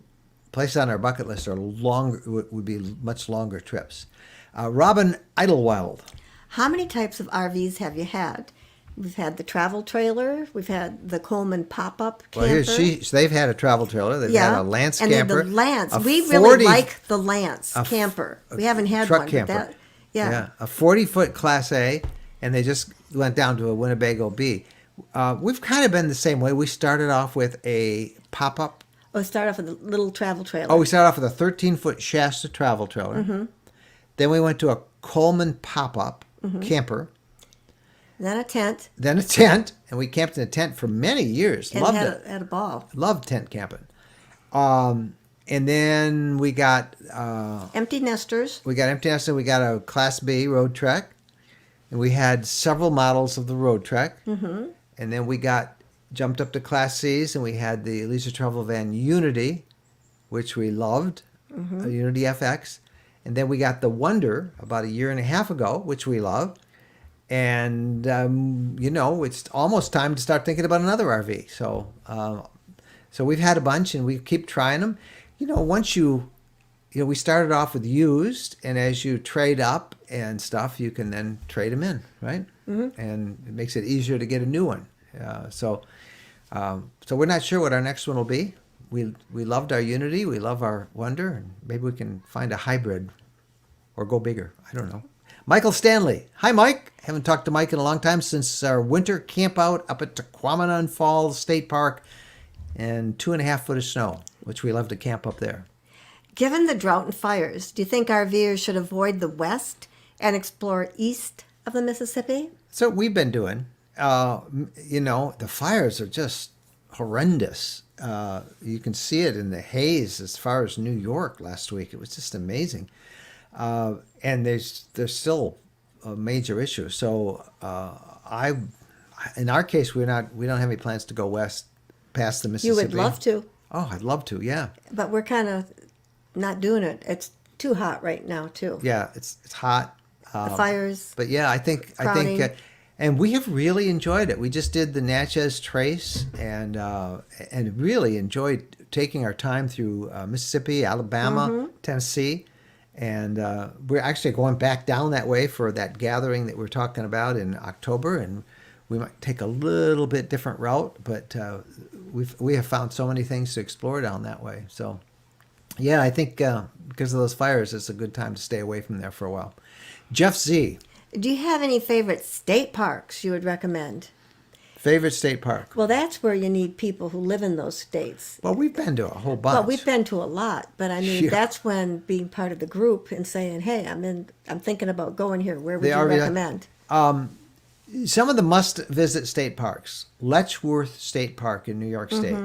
places on our bucket list are longer, would be much longer trips. Robin Idlewild. How many types of RVs have you had? We've had the travel trailer. We've had the Coleman pop-up camper. Well, they've had a travel trailer. They've had a Lance and camper. And the Lance. We really like the Lance camper. We haven't had truck one. Camper. Yeah. A 40-foot Class A, and they just went down to a Winnebago B. We've kind of been the same way. We started off with a pop-up. Oh, start off with a little travel trailer. Oh, we started off with a 13-foot Shasta travel trailer. Mm-hmm. Then we went to a Coleman pop-up camper. Then a tent. Then a tent, and we camped in a tent for many years. And Loved had it. Had a ball. Loved tent camping. And then we got... empty nesters. We got empty nesters. We got a Class B road trek. And we had several models of the road trek. Mm-hmm. And then we jumped up to Class C's, and we had the leisure travel van Unity, which we loved, a Unity FX. And then we got the Wonder about 1.5 years ago, which we love. And, you know, it's almost time to start thinking about another RV. So we've had a bunch, and we keep trying them. You know, we started off with used, and as you trade up and stuff, you can then trade them in, right? Mm-hmm. And it makes it easier to get a new one. So we're not sure what our next one will be. We loved our Unity, we love our Wonder, and maybe we can find a hybrid or go bigger. I don't know. Michael Stanley. Hi, Mike. Haven't talked to Mike in a long time since our winter camp out up at Tequamanon Falls State Park and 2.5 foot of snow, which we love to camp up there. Given the drought and fires, do you think RVers should avoid the west and explore east of the Mississippi? So we've been doing. You know, the fires are just horrendous. You can see it in the haze as far as New York last week. It was just amazing. And there's still a major issue. So in our case, we don't have any plans to go west past the Mississippi. You would love to. Oh, I'd love to. Yeah. But we're kind of not doing it. It's too hot right now too. Yeah, it's hot. The fires. But yeah, I think, and we have really enjoyed it. We just did the Natchez Trace, and really enjoyed taking our time through Mississippi, Alabama, Tennessee, and we're actually going back down that way for that gathering that we're talking about in October, and we might take a little bit different route, but we have found so many things to explore down that way. So, yeah, I think because of those fires, it's a good time to stay away from there for a while. Jeff Z. Do you have any favorite state parks you would recommend? Favorite state park? Well, that's where you need people who live in those states. Well, we've been to a whole bunch. Well, we've been to a lot, but I mean, Yeah. that's when being part of the group and saying, "Hey, I'm thinking about going here. Where would you recommend?" Some of the must-visit state parks. Letchworth State Park in New York State.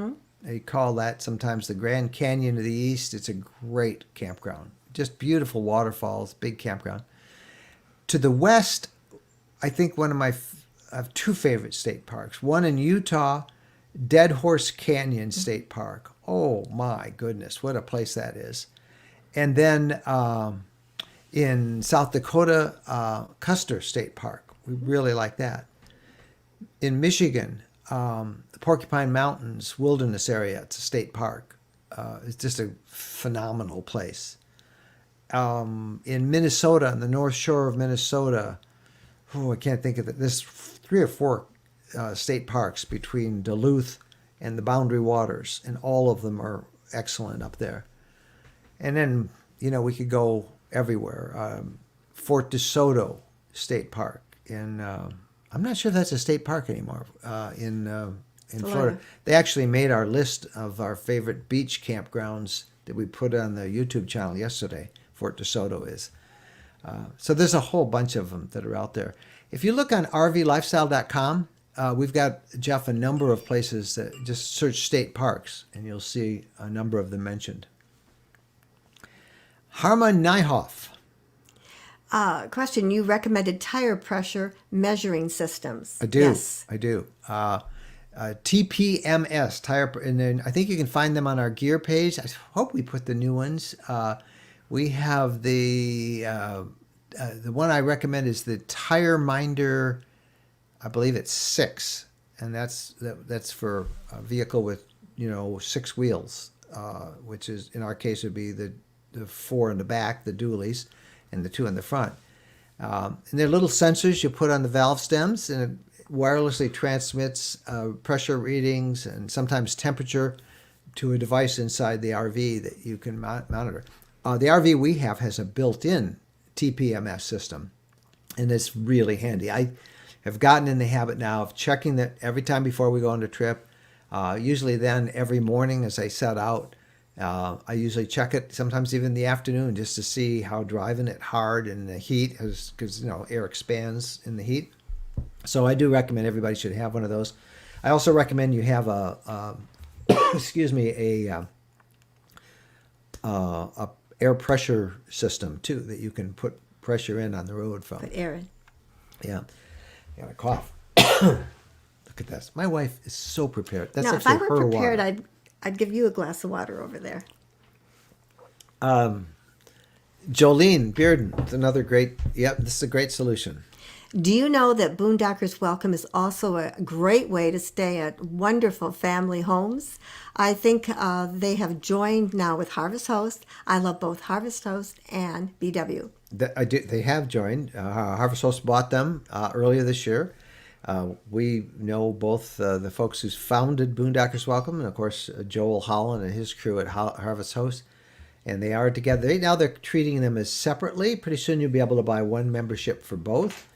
They call that sometimes the Grand Canyon of the East. It's a great campground. Just beautiful waterfalls, big campground. To the west, I think I have two favorite state parks. One in Utah, Dead Horse Canyon State Park. Oh my goodness, what a place that is. And then in South Dakota, Custer State Park. We really like that. In Michigan, the Porcupine Mountains Wilderness Area, it's a state park. It's just a phenomenal place. In Minnesota, on the North Shore of Minnesota, I can't think of it. There's 3 or 4 state parks between Duluth and the Boundary Waters, and all of them are excellent up there. And then, we could go everywhere. Fort DeSoto State Park in, I'm not sure if that's a state park anymore, in Florida. They actually made our list of our favorite beach campgrounds that we put on the YouTube channel yesterday. Fort DeSoto is. So there's a whole bunch of them that are out there. If you look on rvlifestyle.com, we've got, Jeff, a number of places that just search state parks, and you'll see a number of them mentioned. Harma Nyhoff. Question, you recommended tire pressure measuring systems. I do. Yes. I do. TPMS, tire, and then I think you can find them on our gear page. I hope we put the new ones. We have the one I recommend is the Tire Minder. I believe it's 6, and that's for a vehicle with 6 wheels, which is in our case would be the 4 in the back, the dualies, and the 2 in the front. And they're little sensors you put on the valve stems, and it wirelessly transmits pressure readings and sometimes temperature to a device inside the RV that you can monitor. The RV we have has a built-in TPMS system, and it's really handy. I have gotten in the habit now of checking that every time before we go on a trip. Usually then every morning as I set out, I usually check it, sometimes even in the afternoon, just to see how driving it hard in the heat, because air expands in the heat. So I do recommend everybody should have one of those. I also recommend you have a air pressure system too, that you can put pressure in on the road from. Put air in. Yeah. I got a cough. Look at this. My wife is so prepared. That's Now, if I actually were her prepared, water. I'd give you a glass of water over there. Jolene Bearden, it's another great. Yep, this is a great solution. Do you know that Boondockers Welcome is also a great way to stay at wonderful family homes? I think they have joined now with Harvest Host. I love both Harvest Host and BW. They have joined. Harvest Host bought them earlier this year. We know both the folks who founded Boondockers Welcome, and of course Joel Holland and his crew at Harvest Host. And they are together. Now they're treating them as separately. Pretty soon you'll be able to buy one membership for both.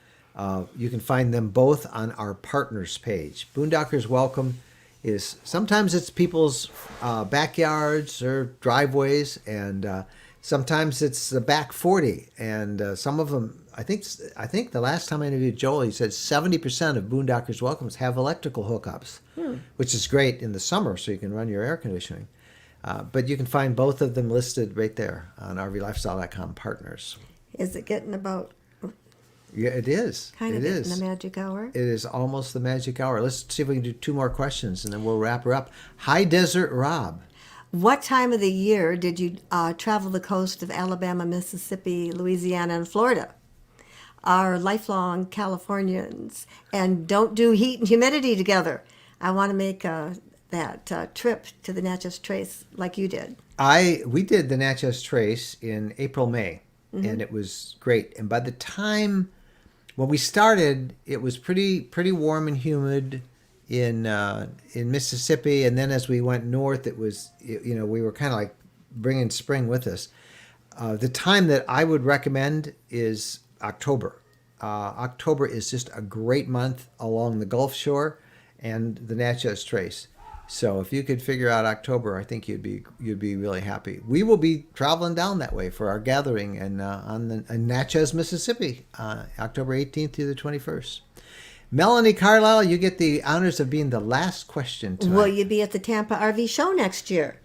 You can find them both on our partners page. Boondockers Welcome is sometimes it's people's backyards or driveways, and sometimes it's the back 40. And some of them, I think the last time I interviewed Joel, he said 70% of Boondockers Welcomes have electrical hookups, which is great in the summer, so you can run your air conditioning. But you can find both of them listed right there on rvlifestyle.com partners. Is it getting about Yeah, it is. kind of It getting is. the magic hour? It is almost the magic hour. Let's see if we can do 2 more questions, and then we'll wrap her up. High Desert Rob. What time of the year did you travel the coast of Alabama, Mississippi, Louisiana, and Florida? Our lifelong Californians, and don't do heat and humidity together. I want to make that trip to the Natchez Trace like you did. We did the Natchez Trace in April, May, and it was great. And by the time when we started, it was pretty warm and humid in Mississippi, and then as we went north, it was we were kind of like bringing spring with us. The time that I would recommend is October. October is just a great month along the Gulf Shore and the Natchez Trace. So if you could figure out October, I think you'd be really happy. We will be traveling down that way for our gathering in Natchez, Mississippi, October 18th through the 21st. Melanie Carlisle, you get the honors of being the last question tonight. Will you be at the Tampa RV Show next year?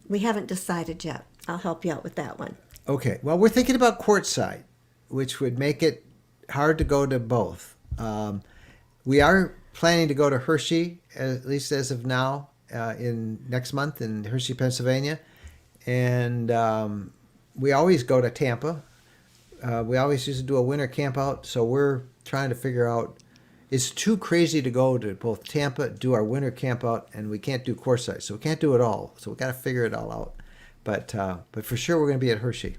We haven't decided yet. I'll help you out with that one. Okay. Well, we're thinking about courtside, which would make it hard to go to both. We are planning to go to Hershey, at least as of now, in next month in Hershey, Pennsylvania. And we always go to Tampa. We always used to do a winter camp out. So we're trying to figure out, it's too crazy to go to both Tampa, do our winter camp out, and we can't do courtside. So we can't do it all. So we got to figure it all out. But for sure, we're going to be at Hershey.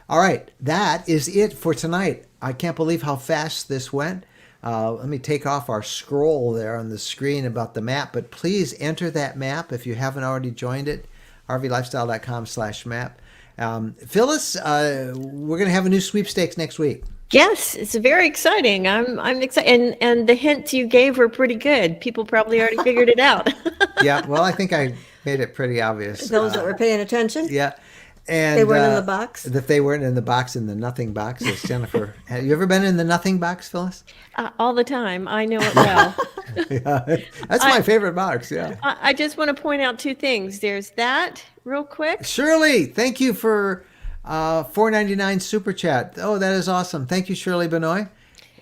All right, that is it for tonight. I can't believe how fast this went. Let me take off our scroll there on the screen about the map, but please enter that map if you haven't already joined it, rvlifestyle.com/map. Phyllis, we're going to have a new sweepstakes next week. Yes, it's very exciting. I'm excited, and the hints you gave were pretty good. People probably already figured it out. Yeah, well, I think I made it pretty obvious. Those that were paying attention? Yeah. And they weren't in the box? That they weren't in the box, in the nothing box, as Jennifer. Have you ever been in the nothing box, Phyllis? All the time. I know it well. Yeah, that's my favorite box, yeah. I just want to point out two things. There's that, real quick. Shirley, thank you for $4.99 super chat. Oh, that is awesome. Thank you, Shirley Benoit.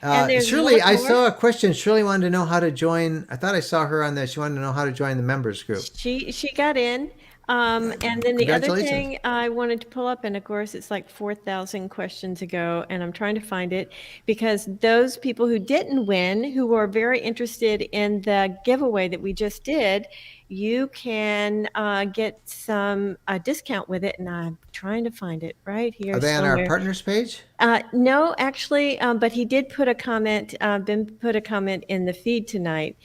Shirley, I saw a question. Shirley wanted to know how to join. I thought I saw her on there. She wanted to know how to join the members group. She got in. And then the other thing I wanted to pull up, and of course it's like 4,000 questions ago, and I'm trying to find it, because those people who didn't win, who were very interested in the giveaway that we just did, you can get some discount with it, and I'm trying to find it right here. Are they somewhere. on our partners page? No, actually, but he did put a comment, Ben put a comment in the feed tonight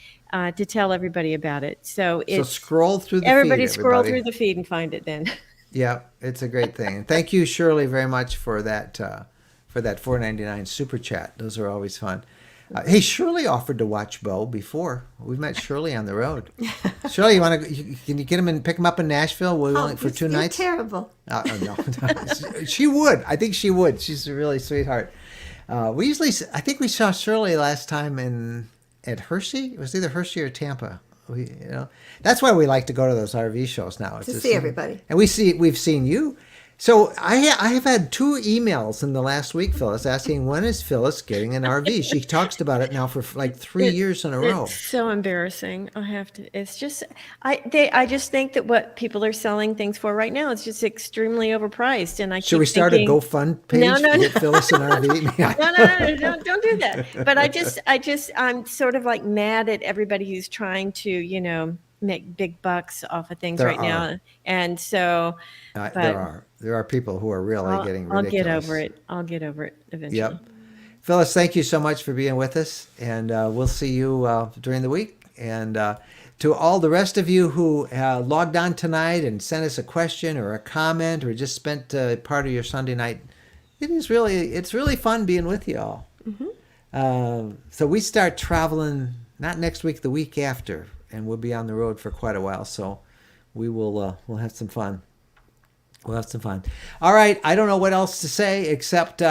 to tell everybody about it. So scroll through the everybody feed, scroll through the feed and find it then. Yeah, it's a great thing. And thank you, Shirley, very much for that $4.99 super chat. Those are always fun. Hey, Shirley offered to watch Bo before. We've met Shirley on the road. Shirley, can you get him and pick him up in Nashville? For 2 nights? Terrible. No. She would. I think she would. She's a really sweetheart. I think we saw Shirley last time at Hershey. It was either Hershey or Tampa. That's why we like to go to those RV shows now. To see everybody. And we've seen you. So I have had 2 emails in the last week, Phyllis, asking when is Phyllis getting an RV? She talks about it now for like 3 years in a row. It's so embarrassing. I have to. It's just I just think that what people are selling things for right now is just extremely overpriced. And Should we start a GoFund page to get Phyllis an RV? No, don't do that. But I'm sort of like mad at everybody who's trying to make big bucks off of things now. And so there are people who are really getting ridiculous. I'll get over it eventually. Yep. Phyllis, thank you so much for being with us, and we'll see you during the week. And to all the rest of you who logged on tonight and sent us a question or a comment or just spent part of your Sunday night, it's really fun being with you all. Mm-hmm. So we start traveling not next week, the week after, and we'll be on the road for quite a while. So we'll have some fun. We'll have some fun. All right. I don't know what else to say except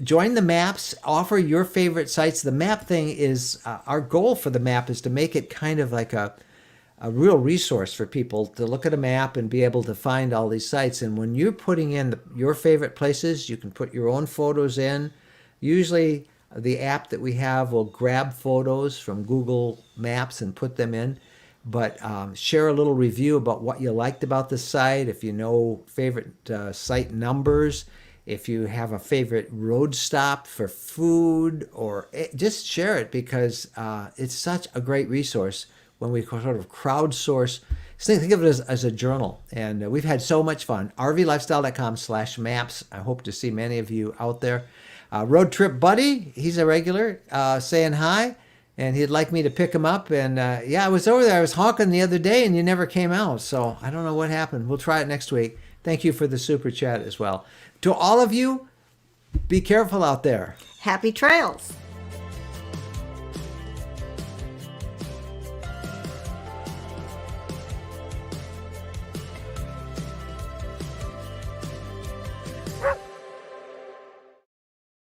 join the maps, offer your favorite sites. The map thing is, our goal for the map is to make it kind of like a real resource for people to look at a map and be able to find all these sites. And when you're putting in your favorite places, you can put your own photos in. Usually the app that we have will grab photos from Google Maps and put them in. But share a little review about what you liked about the site, if you know favorite site numbers, if you have a favorite road stop for food, or just share it, because it's such a great resource when we sort of crowdsource. Think of it as a journal. And we've had so much fun. rvlifestyle.com/maps. I hope to see many of you out there. Road Trip Buddy, he's a regular, saying hi. And he'd like me to pick him up. And I was over there. I was honking the other day and you never came out. So I don't know what happened. We'll try it next week. Thank you for the super chat as well. To all of you, be careful out there. Happy trails.